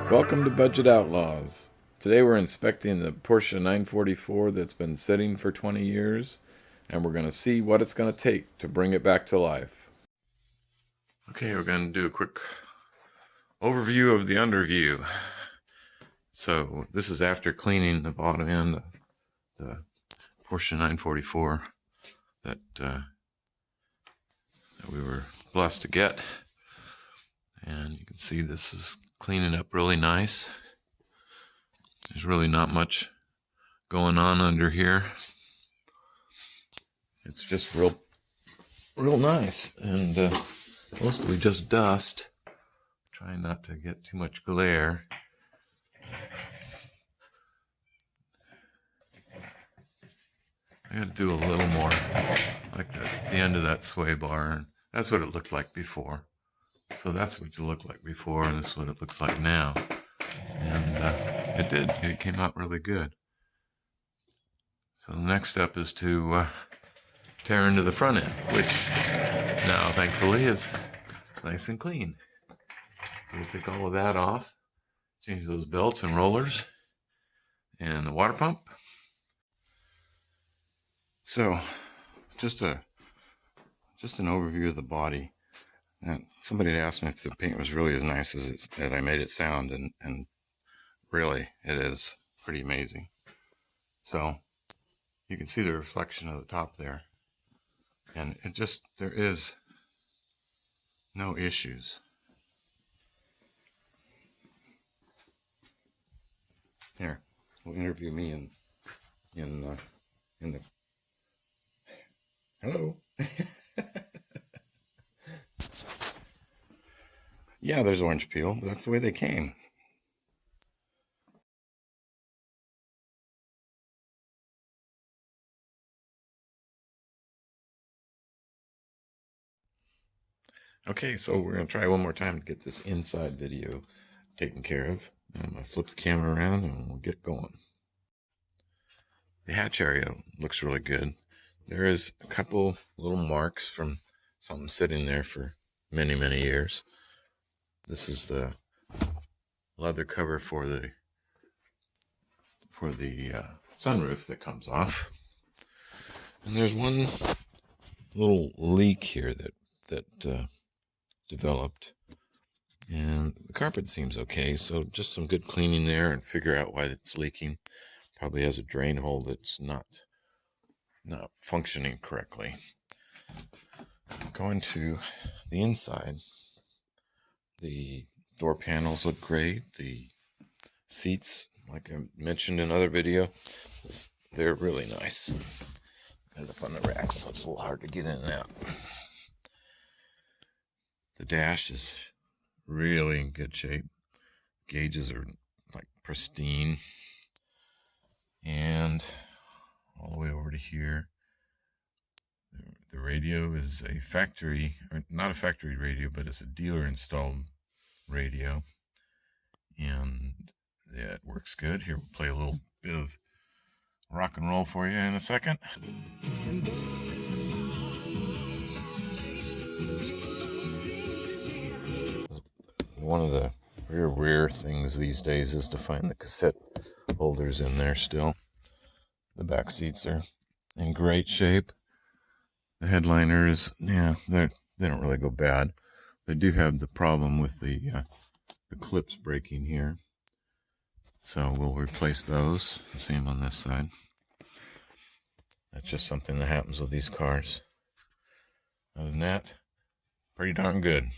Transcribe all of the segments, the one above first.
Welcome to Budget Outlaws. Today we're inspecting the Porsche 944 that's been sitting for 20 years, and we're going to see what it's going to take to bring it back to life. Okay, we're going to do a quick overview of the underview. So this is after cleaning the bottom end of the Porsche 944 that we were blessed to get. And you can see this is cleaning up really nice. There's really not much going on under here. It's just real nice, and mostly just dust. Trying not to get too much glare. I gotta do a little more, like the end of that sway bar, and that's what it looked like before. So that's what it looked like before, and this is what it looks like now. And it came out really good. So the next step is to tear into the front end, which now thankfully is nice and clean. We'll take all of that off, change those belts and rollers, and the water pump. So just an overview of the body. And somebody asked me if the paint was really as nice as I made it sound, and really it is pretty amazing. So you can see the reflection of the top there, and there is no issues. Here, we'll interview me in the hello. Yeah, there's orange peel. That's the way they came. Okay, so we're going to try one more time to get this inside video taken care of. I'm going to flip the camera around and we'll get going. The hatch area looks really good. There is a couple little marks from something sitting there for many, many years. This is the leather cover for the sunroof that comes off. And there's one little leak here that developed, and the carpet seems okay, so just some good cleaning there and figure out why it's leaking. Probably has a drain hole that's not functioning correctly. Going to the inside, the door panels look great. The seats, like I mentioned in another video, they're really nice. End up on the rack, so it's a little hard to get in and out. The dash is really in good shape. Gauges are like pristine. And all the way over to here, the radio is a factory, or not a factory radio, but it's a dealer installed radio. And yeah, it works good. Here, we'll play a little bit of rock and roll for you in a second. One of the rare things these days is to find the cassette holders in there still. The back seats are in great shape. The headliners, yeah, they don't really go bad. They do have the problem with the clips breaking here. So we'll replace those. The same on this side. That's just something that happens with these cars. Other than that, pretty darn good.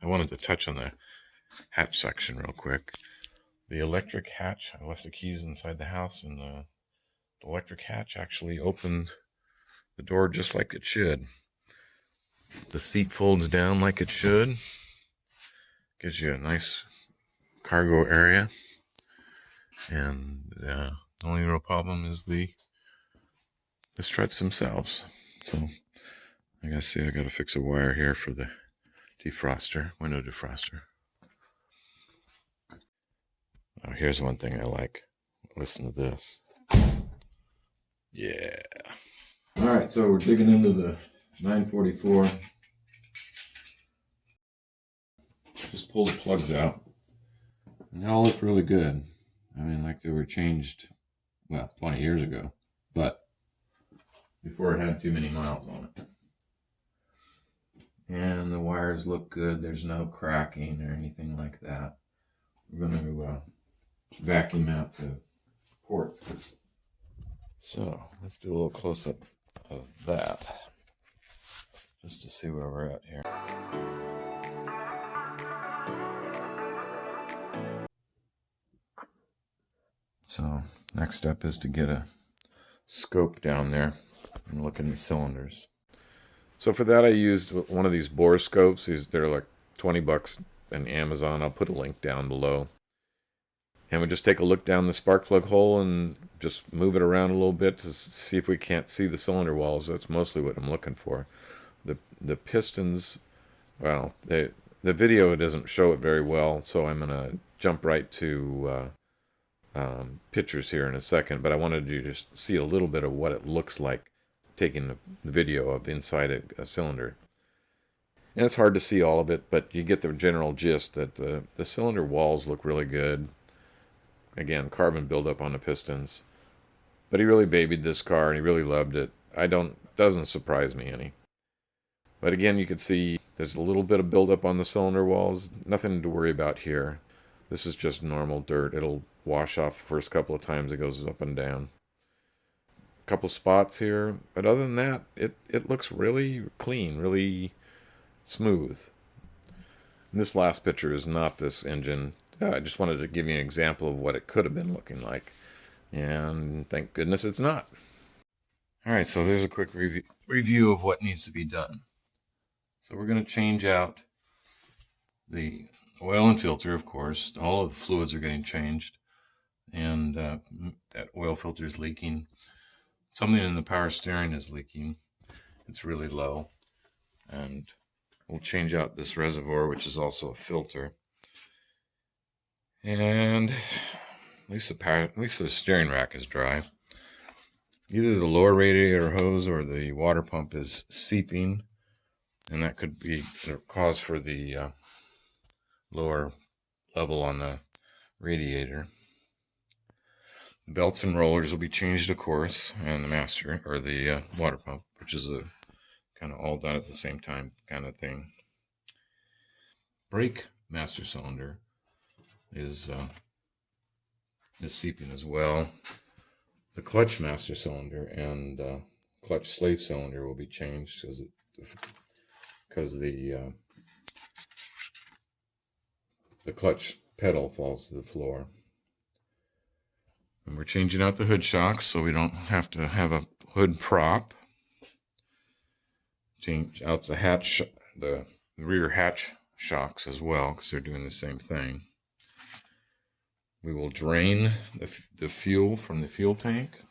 I wanted to touch on the hatch section real quick. The electric hatch, I left the keys inside the house, and the electric hatch actually opened the door just like it should. The seat folds down like it should. Gives you a nice cargo area. And the only real problem is the struts themselves. So I gotta fix a wire here for the defroster, window defroster. Oh, here's one thing I like. Listen to this. Yeah. Alright, so we're digging into the 944. Just pull the plugs out. And they all look really good. I mean, like they were changed, well, 20 years ago. But before it had too many miles on it. And the wires look good. There's no cracking or anything like that. We're going to vacuum out the ports. So let's do a little close-up of that, just to see where we're at here. So next step is to get a scope down there and look in the cylinders. So for that I used one of these Borescopes. They're like 20 bucks on Amazon. I'll put a link down below. And we just take a look down the spark plug hole and just move it around a little bit to see if we can't see the cylinder walls. That's mostly what I'm looking for. The pistons, well, the video doesn't show it very well, so I'm going to jump right to pictures here in a second. But I wanted you to just see a little bit of what it looks like taking the video of inside a cylinder. And it's hard to see all of it, but you get the general gist that the cylinder walls look really good. Again, carbon buildup on the pistons. But he really babied this car and he really loved it. Doesn't surprise me any. But again, you can see there's a little bit of buildup on the cylinder walls. Nothing to worry about here. This is just normal dirt. It'll wash off the first couple of times it goes up and down. A couple spots here. But other than that, it looks really clean, really smooth. And this last picture is not this engine. I just wanted to give you an example of what it could have been looking like. And thank goodness it's not. Alright, so there's a quick review of what needs to be done. So we're going to change out the oil and filter, of course. All of the fluids are getting changed. And that oil filter is leaking. Something in the power steering is leaking. It's really low. And we'll change out this reservoir, which is also a filter. And at least the steering rack is dry. Either the lower radiator hose or the water pump is seeping, and that could be the cause for the lower level on the radiator. The belts and rollers will be changed, of course, and the master or the water pump, which is a kind of all done at the same time kind of thing. Brake master cylinder is seeping as well. The clutch master cylinder and clutch slave cylinder will be changed because the clutch pedal falls to the floor. And we're changing out the hood shocks so we don't have to have a hood prop. Change out the rear hatch shocks as well because they're doing the same thing. We will drain the fuel from the fuel tank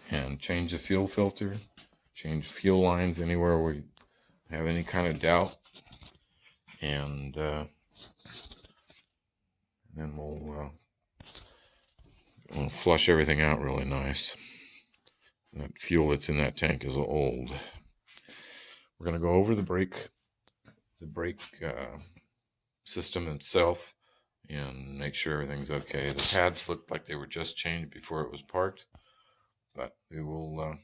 and change the fuel filter, change fuel lines anywhere we have any kind of doubt, and then we'll flush everything out really nice. That fuel that's in that tank is old. We're going to go over the brake system itself and make sure everything's okay. The pads looked like they were just changed before it was parked, but we will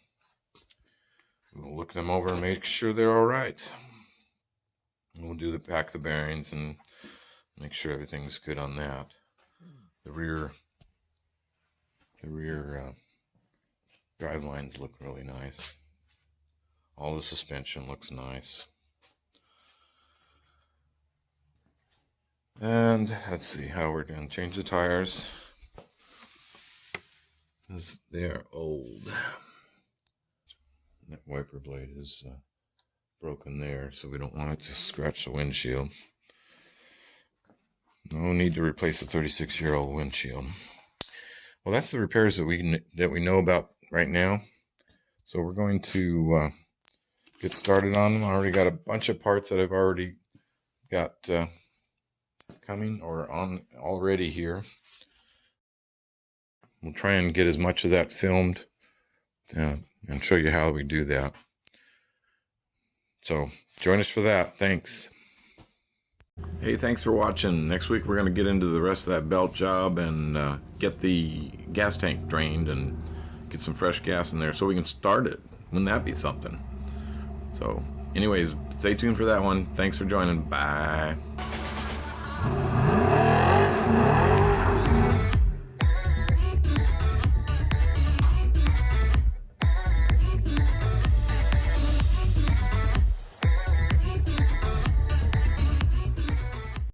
look them over and make sure they're all right. And we'll do pack the bearings and make sure everything's good on that. The rear drive lines look really nice. All the suspension looks nice. And let's see how we're going to change the tires, because they're old. That wiper blade is broken there, so we don't want it to scratch the windshield. No need to replace a 36-year-old windshield. Well, that's the repairs that we know about right now. So we're going to get started on them. I already got a bunch of parts that I've already got coming or on already here. We'll try and get as much of that filmed and show you how we do that. So join us for that. Thanks. Hey, thanks for watching. Next week we're going to get into the rest of that belt job and get the gas tank drained and get some fresh gas in there so we can start it. Wouldn't that be something? So anyways, stay tuned for that one. Thanks for joining. Bye.